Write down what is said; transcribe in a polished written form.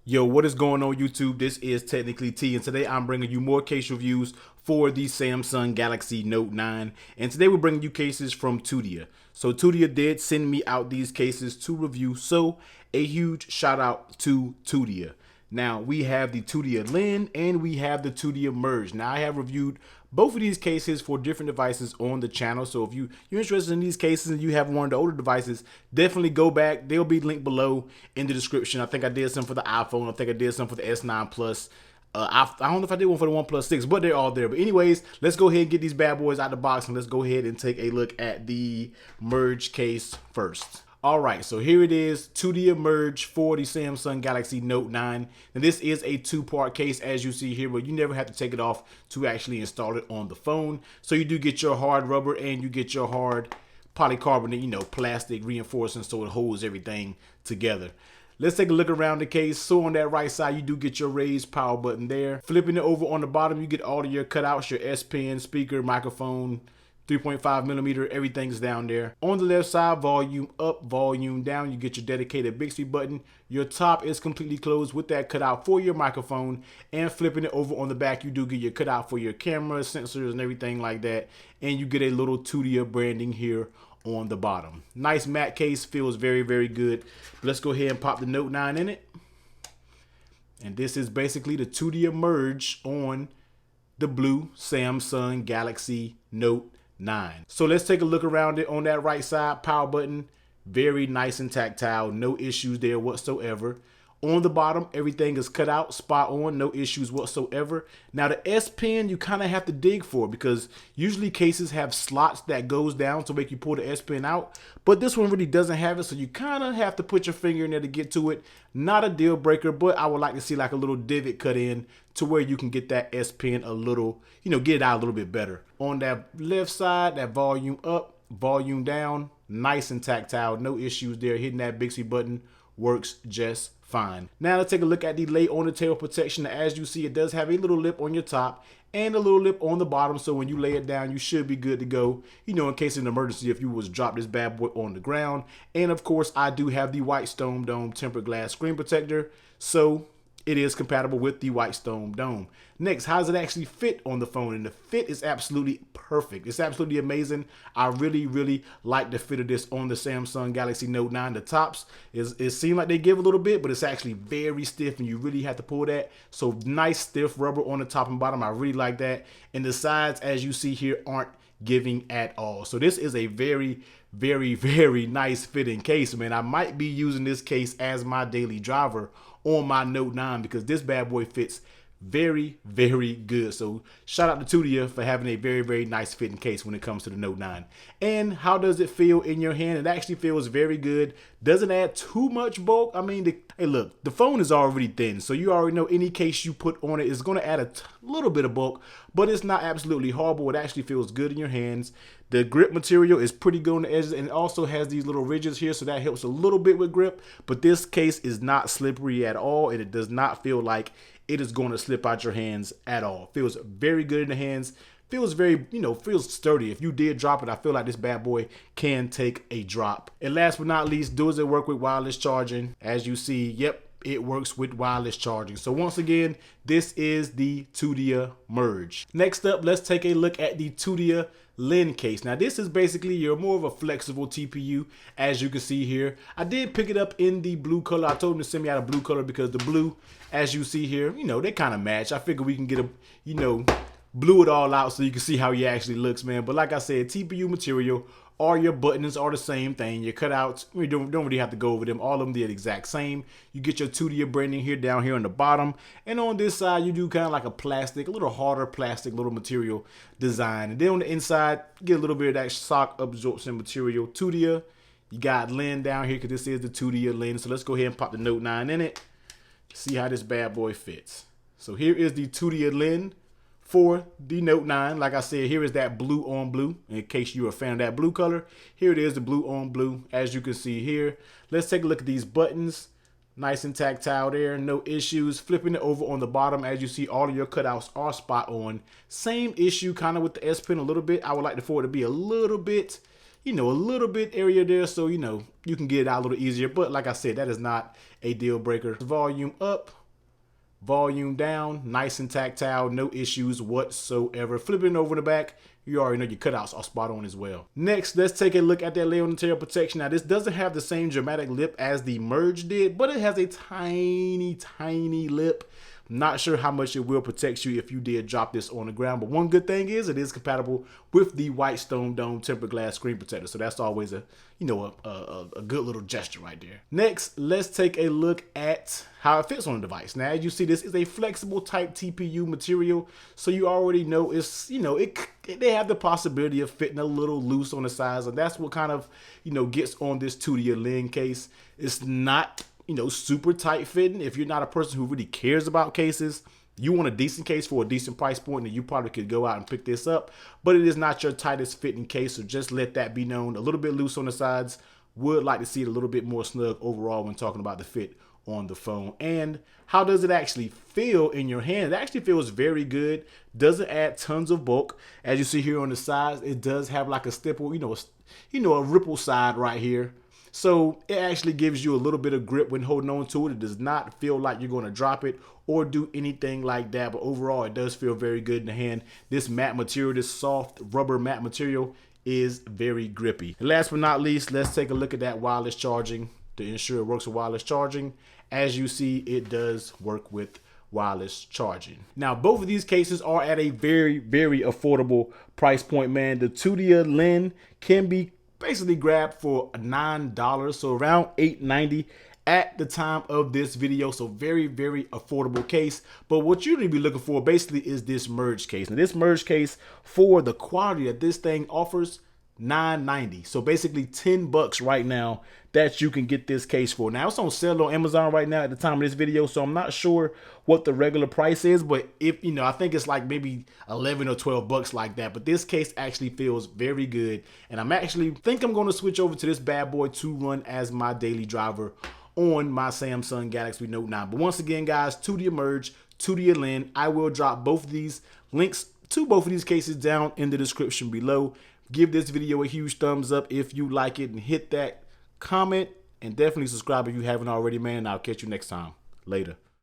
Yo, what is going on YouTube? This is Technically T, and today I'm bringing you more case reviews for the Samsung Galaxy Note 9. And today we're bringing you cases from Tudia. So Tudia did send me out these cases to review, so a huge shout out to Tudia. Now we have the Tutia Linn and we have the Tutia Emerge. Now I have reviewed both of these cases for different devices on the channel. So if you're interested in these cases and you have one of the older devices, definitely go back. They'll be linked below in the description. I think I did some for the iPhone. I think I did some for the S9 Plus. I don't know if I did one for the OnePlus 6, but they're all there. But anyways, let's go ahead and get these bad boys out of the box and let's go ahead and take a look at the Merge case first. All right, so here it is, Tudia Emerge for the Samsung Galaxy Note 9. And this is a two-part case, as you see here, but you never have to take it off to actually install it on the phone. So you do get your hard rubber and you get your hard polycarbonate, plastic reinforcing so it holds everything together. Let's take a look around the case. So on that right side, you do get your raised power button there. Flipping it over on the bottom, you get all of your cutouts, your S Pen, speaker, microphone, 3.5 millimeter, everything's down there. On the left side, volume up, volume down, you get your dedicated Bixby button. Your top is completely closed with that cutout for your microphone, and flipping it over on the back, you do get your cutout for your camera, sensors, and everything like that. And you get a little Tudia branding here on the bottom. Nice matte case, feels very, very good. Let's go ahead and pop the Note 9 in it. And this is basically the Tudia Merge on the blue Samsung Galaxy Note 9. So let's take a look around it. On that right side, power button, very nice and tactile, no issues there whatsoever. On the bottom, everything is cut out, spot on, no issues whatsoever. Now the S Pen, you kind of have to dig for because usually cases have slots that goes down to make you pull the S Pen out, but this one really doesn't have it, so you kind of have to put your finger in there to get to it. Not a deal breaker, but I would like to see like a little divot cut in to where you can get that S Pen a little, get it out a little bit better. On that left side, that volume up, volume down, nice and tactile, no issues there. Hitting that Bixby button works just fine. Now let's take a look at the lay on the tail protection. As you see, it does have a little lip on your top and a little lip on the bottom, so when you lay it down, you should be good to go, in case of an emergency if you was drop this bad boy on the ground. And of course, I do have the white stone dome tempered glass screen protector, so it is compatible with the white stone dome. Next, how does it actually fit on the phone? And the fit is absolutely perfect. It's absolutely amazing. I really, really like the fit of this on the Samsung Galaxy Note 9. The tops, it seems like they give a little bit, but it's actually very stiff and you really have to pull that. So nice stiff rubber on the top and bottom. I really like that. And the sides, as you see here, aren't giving at all. So this is a very, very, very nice fitting case, man. I might be using this case as my daily driver on my Note 9 because this bad boy fits very, very good. So shout out to Tudia for having a very, very nice fitting case when it comes to the Note 9. And how does it feel in your hand? It actually feels very good. Doesn't add too much bulk. I mean, hey, look, the phone is already thin, so you already know any case you put on it is going to add a little bit of bulk, but it's not absolutely horrible. It actually feels good in your hands. The grip material is pretty good on the edges, and it also has these little ridges here, so that helps a little bit with grip. But this case is not slippery at all, and it does not feel like it is going to slip out your hands at all. Feels very good in the hands. Feels very, feels sturdy. If you did drop it, I feel like this bad boy can take a drop. And last but not least, does it work with wireless charging? As you see, yep, it works with wireless charging. So once again, this is the Tudia Merge. Next up, let's take a look at the Tutia Linn case. Now this is basically your more of a flexible TPU, as you can see here. I did pick it up in the blue color. I told them to send me out a blue color because the blue, as you see here, they kind of match. I figure we can get a, blue it all out so you can see how he actually looks, man. But like I said, TPU material, all your buttons are the same thing. Your cutouts, we don't really have to go over them. All of them the exact same. You get your Tudia branding here down here on the bottom. And on this side, you do kind of like a plastic, a little harder plastic little material design. And then on the inside, get a little bit of that shock absorption material. Tudia, you got Linn down here because this is the Tutia Linn. So let's go ahead and pop the Note 9 in it. See how this bad boy fits. So here is the Tutia Linn for the Note 9. Like I said, here is that blue on blue. In case you're a fan of that blue color, here it is, the blue on blue, as you can see here. Let's take a look at these buttons. Nice and tactile there, no issues. Flipping it over on the bottom, as you see, all of your cutouts are spot on. Same issue kind of with the S Pen a little bit. I would like for it to be a little bit, a little bit area there, so you can get it out a little easier. But like I said, that is not a deal breaker. Volume up, volume down, nice and tactile, no issues whatsoever. Flipping over the back, you already know your cutouts are spot on as well. Next, let's take a look at that layer on interior protection. Now, this doesn't have the same dramatic lip as the Merge did, but it has a tiny lip. Not sure how much it will protect you if you did drop this on the ground, but one good thing is it is compatible with the white stone dome tempered glass screen protector, so that's always a good little gesture right there. Next, let's take a look at how it fits on the device. Now, as you see, this is a flexible type TPU material, so you already know it's they have the possibility of fitting a little loose on the sides, and that's what kind of gets on this Tutia Linn case. It's not super tight fitting. If you're not a person who really cares about cases, you want a decent case for a decent price point, then you probably could go out and pick this up. But it is not your tightest fitting case, so just let that be known. A little bit loose on the sides. Would like to see it a little bit more snug overall when talking about the fit on the phone. And how does it actually feel in your hand? It actually feels very good. Doesn't add tons of bulk. As you see here on the sides, it does have like a stipple, a ripple side right here. So it actually gives you a little bit of grip when holding on to it. It does not feel like you're going to drop it or do anything like that. But overall, it does feel very good in the hand. This matte material, this soft rubber matte material is very grippy. And last but not least, let's take a look at that wireless charging to ensure it works with wireless charging. As you see, it does work with wireless charging. Now, both of these cases are at a very affordable price point, man. The Tutia Linn can be basically grabbed for $9, so around $8.90 at the time of this video. So very affordable case. But what you need to be looking for basically is this Merge case. Now, this Merge case, for the quality that this thing offers, $9.90. So basically $10 right now that you can get this case for. Now, it's on sale on Amazon right now at the time of this video, so I'm not sure what the regular price is, but if I think it's like maybe 11 or 12 bucks like that. But this case actually feels very good, and I'm going to switch over to this bad boy to run as my daily driver on my Samsung Galaxy Note 9. But once again, guys, Tutia Emerge, Tutia Linn, I will drop both of these links to both of these cases down in the description below. Give this video a huge thumbs up if you like it, and hit that comment, and definitely subscribe if you haven't already, man. I'll catch you next time. Later.